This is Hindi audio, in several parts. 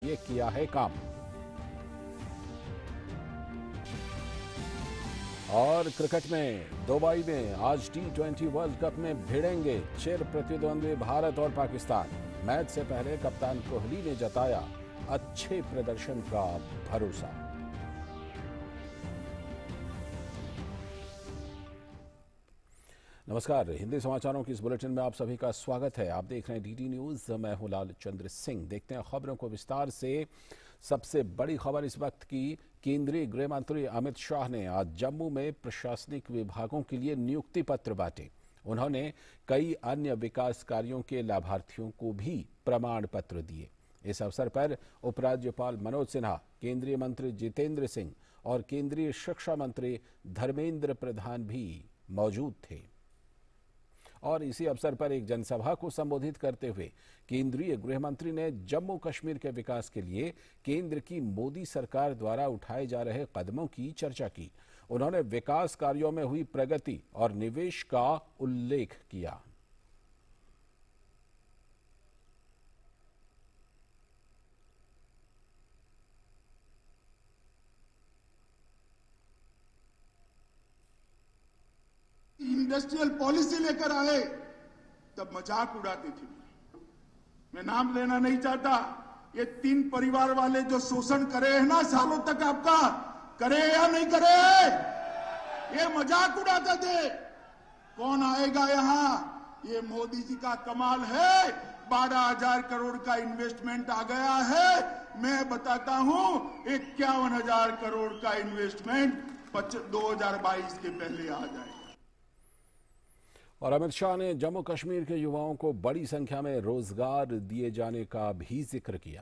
ये किया है काम। और क्रिकेट में दुबई में आज T20 वर्ल्ड कप में भिड़ेंगे चिर प्रतिद्वंद्वी भारत और पाकिस्तान। मैच से पहले कप्तान कोहली ने जताया अच्छे प्रदर्शन का भरोसा। नमस्कार, हिंदी समाचारों की इस बुलेटिन में आप सभी का स्वागत है। आप देख रहे हैं DD न्यूज, मैं हूं लाल चंद्र सिंह। देखते हैं खबरों को विस्तार से। सबसे बड़ी खबर इस वक्त की, केंद्रीय गृह मंत्री अमित शाह ने आज जम्मू में प्रशासनिक विभागों के लिए नियुक्ति पत्र बांटे। उन्होंने कई अन्य विकास कार्यों के लाभार्थियों को भी प्रमाण पत्र दिए। इस अवसर पर उपराज्यपाल मनोज सिन्हा, केंद्रीय मंत्री जितेंद्र सिंह और केंद्रीय शिक्षा मंत्री धर्मेंद्र प्रधान भी मौजूद थे। और इसी अवसर पर एक जनसभा को संबोधित करते हुए केंद्रीय गृह मंत्री ने जम्मू कश्मीर के विकास के लिए केंद्र की मोदी सरकार द्वारा उठाए जा रहे कदमों की चर्चा की। उन्होंने विकास कार्यों में हुई प्रगति और निवेश का उल्लेख किया। इंडस्ट्रियल पॉलिसी लेकर आए तब मजाक उड़ाती थी। मैं नाम लेना नहीं चाहता। ये 3 परिवार वाले जो शोषण करे हैं ना सालों तक, आपका करे या नहीं करे, ये मजाक उड़ाते थे। कौन आएगा यहां? ये मोदी जी का कमाल है। 12,000 करोड़ का इन्वेस्टमेंट आ गया है। मैं बताता हूं 51,000 करोड़ का इन्वेस्टमेंट 2022 के पहले आ जाएगा। और अमित शाह ने जम्मू कश्मीर के युवाओं को बड़ी संख्या में रोजगार दिए जाने का भी जिक्र किया।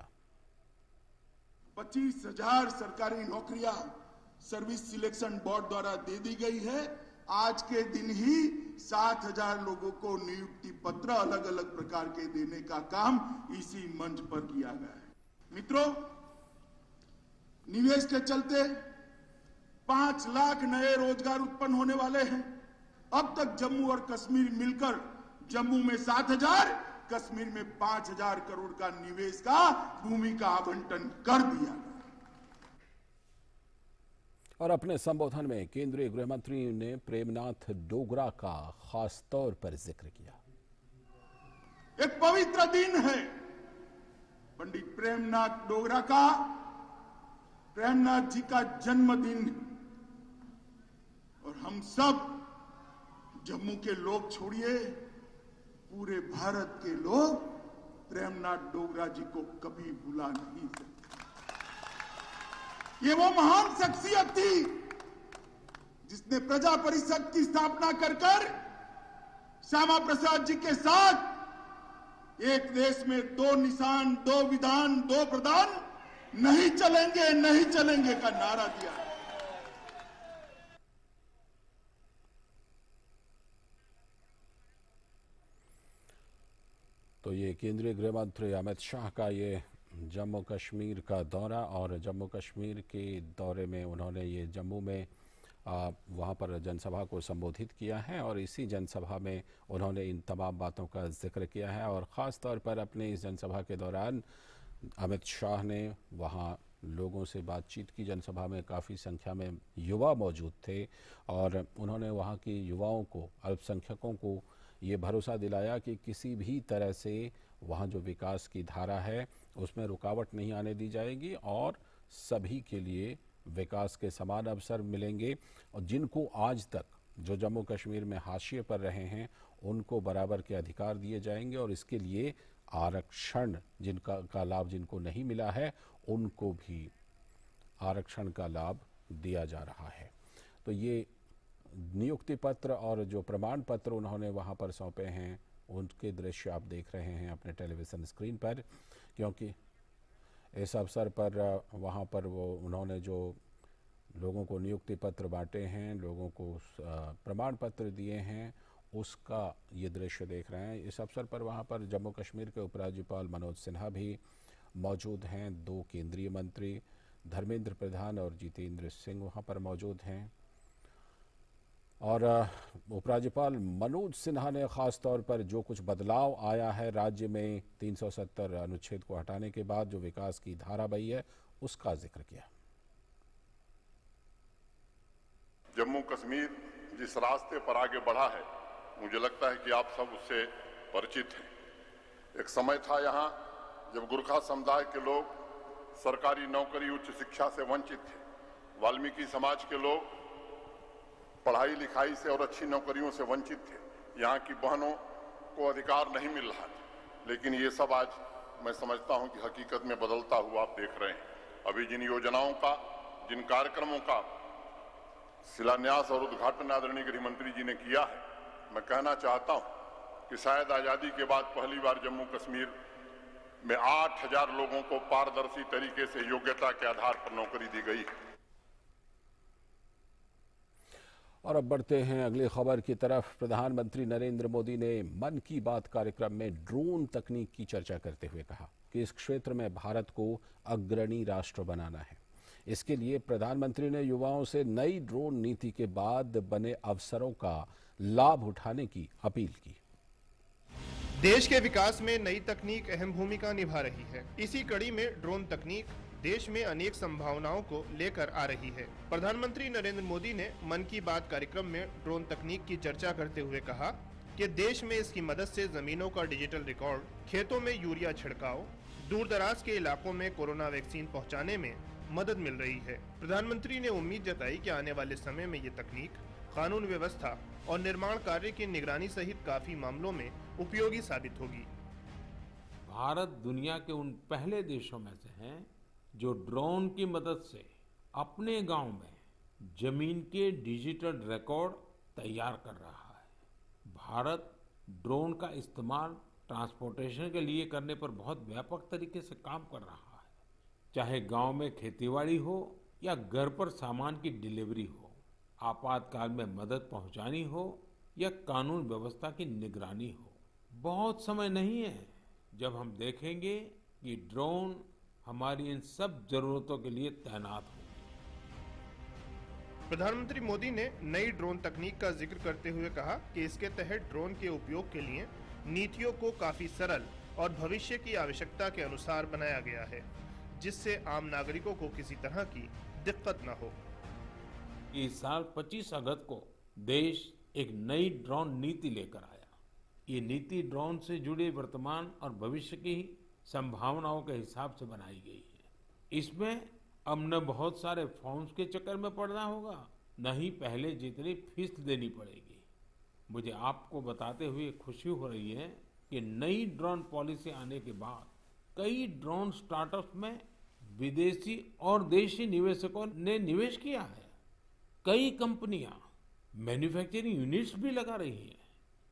25,000 सरकारी नौकरियां सर्विस सिलेक्शन बोर्ड द्वारा दे दी गई है। आज के दिन ही 7,000 लोगों को नियुक्ति पत्र अलग अलग प्रकार के देने का काम इसी मंच पर किया गया है। मित्रों, निवेश के चलते 5 लाख नए रोजगार उत्पन्न होने वाले हैं। अब तक जम्मू और कश्मीर मिलकर जम्मू में 7,000, कश्मीर में 5,000 करोड़ का निवेश का भूमि का आवंटन कर दिया गया। और अपने संबोधन में केंद्रीय गृह मंत्री ने प्रेमनाथ डोगरा का खास तौर पर जिक्र किया। एक पवित्र दिन है पंडित प्रेमनाथ डोगरा का, प्रेमनाथ जी का जन्मदिन। और हम सब जम्मू के लोग छोड़िए, पूरे भारत के लोग प्रेमनाथ डोगरा जी को कभी भुला नहीं सकते। ये वो महान शख्सियत थी जिसने प्रजा परिषद की स्थापना कर श्यामा प्रसाद जी के साथ एक देश में 2 निशान, 2 विधान, 2 प्रधान नहीं चलेंगे, नहीं चलेंगे का नारा दिया। तो ये केंद्रीय गृह मंत्री अमित शाह का ये जम्मू कश्मीर का दौरा, और जम्मू कश्मीर के दौरे में उन्होंने ये जम्मू में वहाँ पर जनसभा को संबोधित किया है। और इसी जनसभा में उन्होंने इन तमाम बातों का जिक्र किया है। और ख़ास तौर पर अपने इस जनसभा के दौरान अमित शाह ने वहाँ लोगों से बातचीत की। जनसभा में काफ़ी संख्या में युवा मौजूद थे और उन्होंने वहाँ के युवाओं को, अल्पसंख्यकों को ये भरोसा दिलाया कि किसी भी तरह से वहाँ जो विकास की धारा है उसमें रुकावट नहीं आने दी जाएगी और सभी के लिए विकास के समान अवसर मिलेंगे। और जिनको आज तक जो जम्मू कश्मीर में हाशिए पर रहे हैं उनको बराबर के अधिकार दिए जाएंगे और इसके लिए आरक्षण का लाभ जिनको नहीं मिला है उनको भी आरक्षण का लाभ दिया जा रहा है। तो ये नियुक्ति पत्र और जो प्रमाण पत्र उन्होंने वहाँ पर सौंपे हैं उनके दृश्य आप देख रहे हैं अपने टेलीविज़न स्क्रीन पर, क्योंकि इस अवसर पर वहाँ पर उन्होंने जो लोगों को नियुक्ति पत्र बांटे हैं, लोगों को प्रमाण पत्र दिए हैं, उसका ये दृश्य देख रहे हैं। इस अवसर पर वहाँ पर जम्मू कश्मीर के उपराज्यपाल मनोज सिन्हा भी मौजूद हैं। 2 केंद्रीय मंत्री धर्मेंद्र प्रधान और जितेंद्र सिंह वहाँ पर मौजूद हैं। और उपराज्यपाल मनोज सिन्हा ने खास तौर पर जो कुछ बदलाव आया है राज्य में 370 अनुच्छेद को हटाने के बाद जो विकास की धारा बही है उसका जिक्र किया। जम्मू कश्मीर जिस रास्ते पर आगे बढ़ा है मुझे लगता है कि आप सब उससे परिचित हैं। एक समय था यहाँ जब गुरखा समुदाय के लोग सरकारी नौकरी उच्च शिक्षा से वंचित थे। वाल्मीकि समाज के लोग पढ़ाई लिखाई से और अच्छी नौकरियों से वंचित थे। यहाँ की बहनों को अधिकार नहीं मिल रहा था। लेकिन ये सब आज मैं समझता हूँ कि हकीकत में बदलता हुआ आप देख रहे हैं। अभी जिन योजनाओं का, जिन कार्यक्रमों का शिलान्यास और उद्घाटन आदरणीय गृह मंत्री जी ने किया है, मैं कहना चाहता हूं कि शायद आजादी के बाद पहली बार जम्मू कश्मीर में 8000 लोगों को पारदर्शी तरीके से योग्यता के आधार पर नौकरी दी गई है। और अब बढ़ते हैं अगली खबर की तरफ। प्रधानमंत्री नरेंद्र मोदी ने मन की बात कार्यक्रम में ड्रोन तकनीक की चर्चा करते हुए कहा कि इस क्षेत्र में भारत को अग्रणी राष्ट्र बनाना है। इसके लिए प्रधानमंत्री ने युवाओं से नई ड्रोन नीति के बाद बने अवसरों का लाभ उठाने की अपील की। देश के विकास में नई तकनीक अहम भूमिका निभा रही है। इसी कड़ी में ड्रोन तकनीक देश में अनेक संभावनाओं को लेकर आ रही है। प्रधानमंत्री नरेंद्र मोदी ने मन की बात कार्यक्रम में ड्रोन तकनीक की चर्चा करते हुए कहा कि देश में इसकी मदद से जमीनों का डिजिटल रिकॉर्ड, खेतों में यूरिया छिड़काव, दूर दराज के इलाकों में कोरोना वैक्सीन पहुंचाने में मदद मिल रही है। प्रधानमंत्री ने उम्मीद जताई कि आने वाले समय में ये तकनीक कानून व्यवस्था और निर्माण कार्य की निगरानी सहित काफी मामलों में उपयोगी साबित होगी। भारत दुनिया के उन पहले देशों में से है जो ड्रोन की मदद से अपने गांव में जमीन के डिजिटल रिकॉर्ड तैयार कर रहा है। भारत ड्रोन का इस्तेमाल ट्रांसपोर्टेशन के लिए करने पर बहुत व्यापक तरीके से काम कर रहा है। चाहे गांव में खेतीबाड़ी हो या घर पर सामान की डिलीवरी हो, आपातकाल में मदद पहुंचानी हो या कानून व्यवस्था की निगरानी हो, बहुत समय नहीं है जब हम देखेंगे कि ड्रोन हमारी इन सब जरूरतों के लिए तैनात हो। प्रधानमंत्री मोदी ने नई ड्रोन तकनीक का जिक्र करते हुए कहा कि इसके तहत ड्रोन के उपयोग के लिए नीतियों को काफी सरल और भविष्य की आवश्यकता के अनुसार बनाया गया है, जिससे आम नागरिकों को किसी तरह की दिक्कत न हो। इस साल 25 अगस्त को देश एक नई ड्रोन नीति लेकर आया। ये नीति ड्रोन से जुड़े वर्तमान और भविष्य की संभावनाओं के हिसाब से बनाई गई है। इसमें अब न बहुत सारे फॉर्म्स के चक्कर में पड़ना होगा, न ही पहले जितनी फीस देनी पड़ेगी। मुझे आपको बताते हुए खुशी हो रही है कि नई ड्रोन पॉलिसी आने के बाद कई ड्रोन स्टार्टअप्स में विदेशी और देशी निवेशकों ने निवेश किया है। कई कंपनियां मैन्युफैक्चरिंग यूनिट्स भी लगा रही हैं।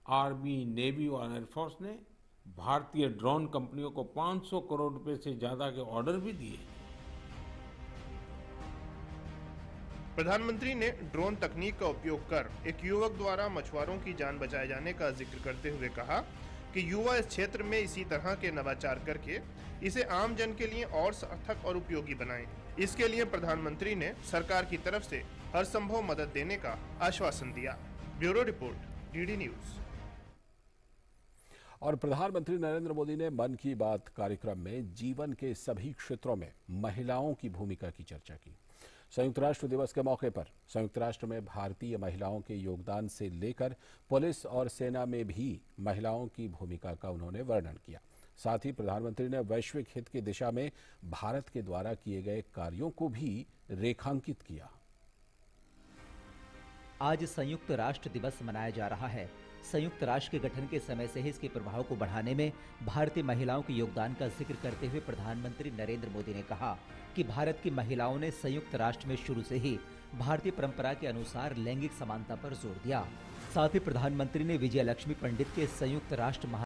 आर्मी, नेवी और एयरफोर्स ने भारतीय ड्रोन कंपनियों को 500 करोड़ रुपए से ज्यादा के ऑर्डर भी दिए। प्रधानमंत्री ने ड्रोन तकनीक का उपयोग कर एक युवक द्वारा मछुआरों की जान बचाए जाने का जिक्र करते हुए कहा कि युवा इस क्षेत्र में इसी तरह के नवाचार करके इसे आम जन के लिए और सार्थक और उपयोगी बनाएं। इसके लिए प्रधानमंत्री ने सरकार की तरफ से हर संभव मदद देने का आश्वासन दिया। Bureau report, DD news. और प्रधानमंत्री नरेंद्र मोदी ने मन की बात कार्यक्रम में जीवन के सभी क्षेत्रों में महिलाओं की भूमिका की चर्चा की। संयुक्त राष्ट्र दिवस के मौके पर संयुक्त राष्ट्र में भारतीय महिलाओं के योगदान से लेकर पुलिस और सेना में भी महिलाओं की भूमिका का उन्होंने वर्णन किया। साथ ही प्रधानमंत्री ने वैश्विक हित की दिशा में भारत के द्वारा किए गए कार्यों को भी रेखांकित किया। आज संयुक्त राष्ट्र दिवस मनाया जा रहा है। संयुक्त राष्ट्र के गठन के समय से ही इसके प्रभाव को बढ़ाने में भारतीय महिलाओं के योगदान का जिक्र करते हुए प्रधानमंत्री नरेंद्र मोदी ने कहा कि भारत की महिलाओं ने संयुक्त राष्ट्र में शुरू से ही भारतीय परंपरा के अनुसार लैंगिक समानता पर जोर दिया। साथ ही प्रधानमंत्री ने विजय लक्ष्मी पंडित के संयुक्त राष्ट्र